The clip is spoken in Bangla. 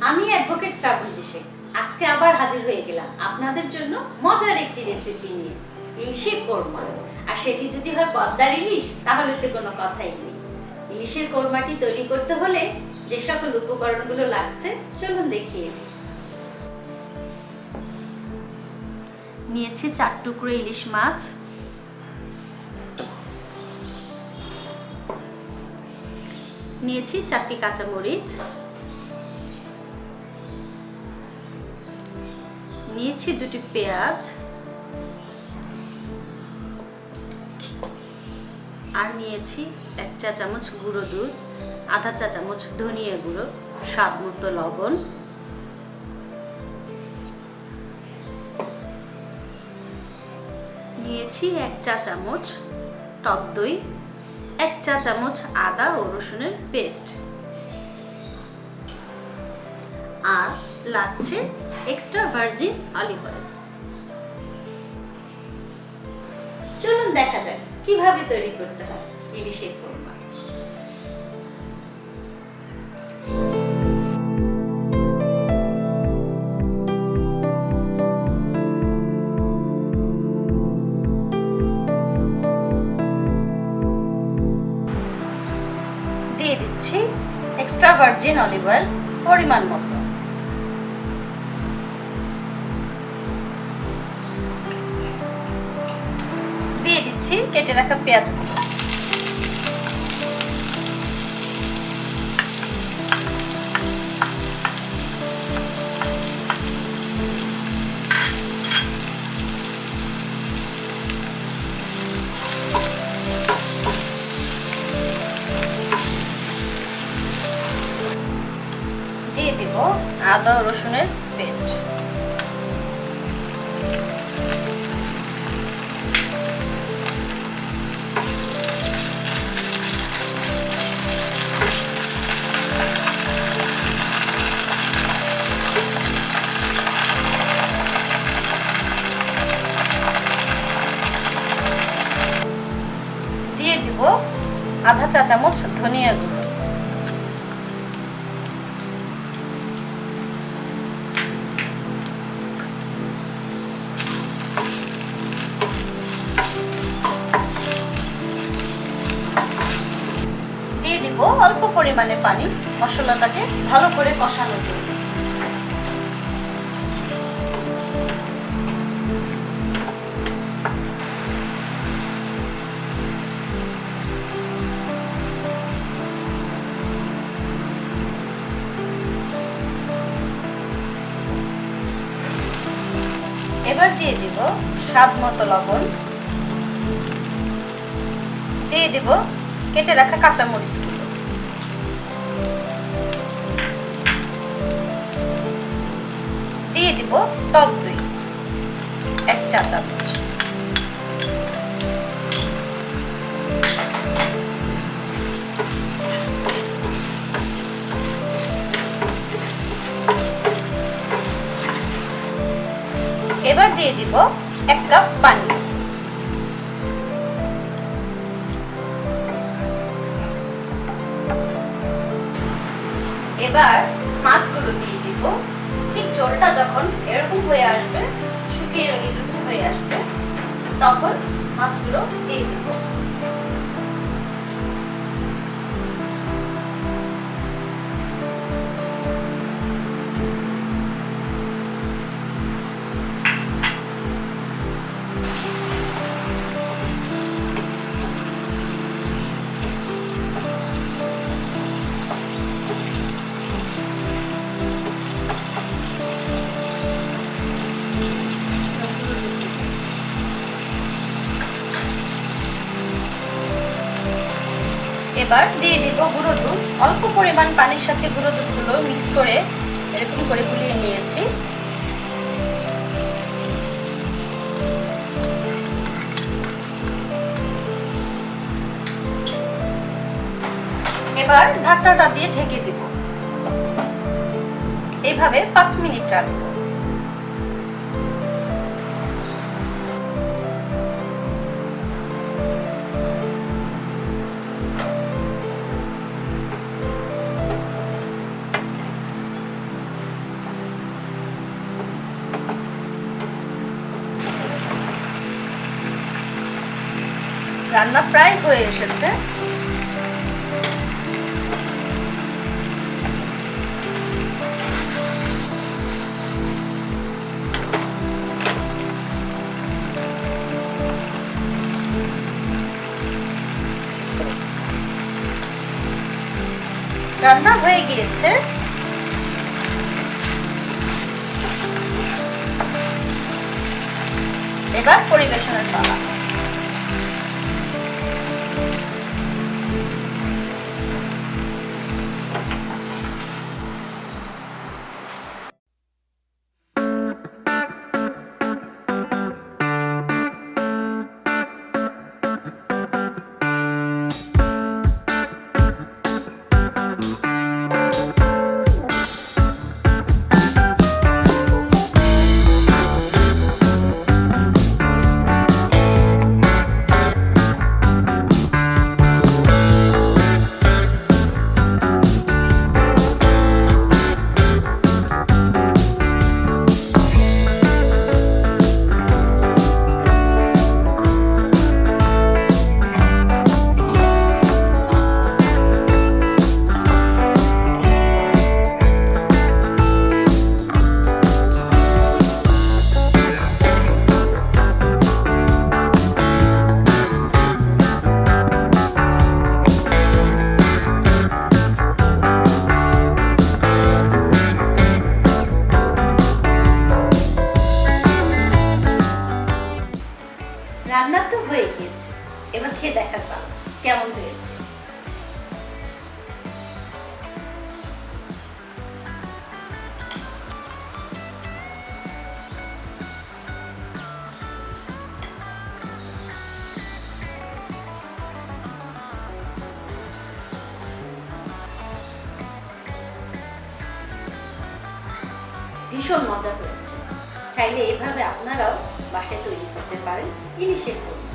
আমি অ্যাডভোকেট শ্রাবন্তী শেখ আজকে আবার হাজির হয়ে গেলাম আপনাদের জন্য মজার একটি রেসিপি নিয়ে, ইলিশের কোরমা। আর সেটি যদি হয় পদ্মার ইলিশ তাহলে তো কোনো কথাই নেই। ইলিশের কোরমাটি তৈরি করতে হলে যে সকল উপকরণগুলো লাগছে চলুন দেখিয়ে দিই। নিয়েছি 4 টুকরো ইলিশ মাছ, নিয়েছি 4টি কাঁচামরিচ, নিয়েছি 2টি পেঁয়াজ, আর নিয়েছি 1 চা চামচ গুঁড়ো দুধ, আধা চা চামচ ধনিয়া গুঁড়ো, স্বাদ মতো লবণ, নিয়েছি 1 চা চামচ টক দই, 1 চা চামচ আদা ও রসুনের পেস্ট, আর লাগছে এক্সট্রা ভার্জিন অলিভ অয়েল। চলুন দেখা যাক কিভাবে তৈরি করতে হয় ইলিশের কোরমা। দিয়ে দিচ্ছি এক্সট্রা ভার্জিন অলিভ অয়েল পরিমাণ মতো। দিয়ে দিচ্ছি কেটে রাখা পেঁয়াজ। দিয়ে দিব আদা ও রসুনের পেস্ট। দিয়ে দিব আধা চা চামচ ধনিয়া গুঁড়ো, দিয়ে দিব অল্প পরিমাণে পানি মশলাটাকে ভালো করে কষানোর জন্য। এবার দিয়ে দিব স্বাদ মতো লবণ, দিয়ে দিব কেটে রাখা কাঁচামরিচগুলো, দিয়ে দিব টক দই 1 চা চামচ, এবার দিয়ে দিব 1 কাপ পানি। এবার মাছগুলো দিয়ে দিব। ঠিক ঝোলটা যখন এরকম হয়ে আসবে, শুকিয়ে এরকম হয়ে আসবে, তখন মাছগুলো দিয়ে দিব। এবার দিয়ে দিব গুঁড়ো দুধ। অল্প পরিমাণ পানির সাথে গুঁড়ো দুধগুলো মিক্স করে এরকম করে গুলিয়ে নিয়েছি। এবার ঢাকনাটা দিয়ে ঢেকে দিব। এইভাবে 5 মিনিট রাখবো। রান্না প্রায় হয়ে এসেছে। রান্না হয়ে গিয়েছে। এবার পরিবেশনের পালা। রান্না তো হয়ে গিয়েছে, এবার খেয়ে দেখার পালা কেমন হয়েছে। ভীষণ মজা হয়েছে। চাইলে এভাবে আপনারাও বাসায় তৈরি করতে পারেন ইলিশের কোরমা।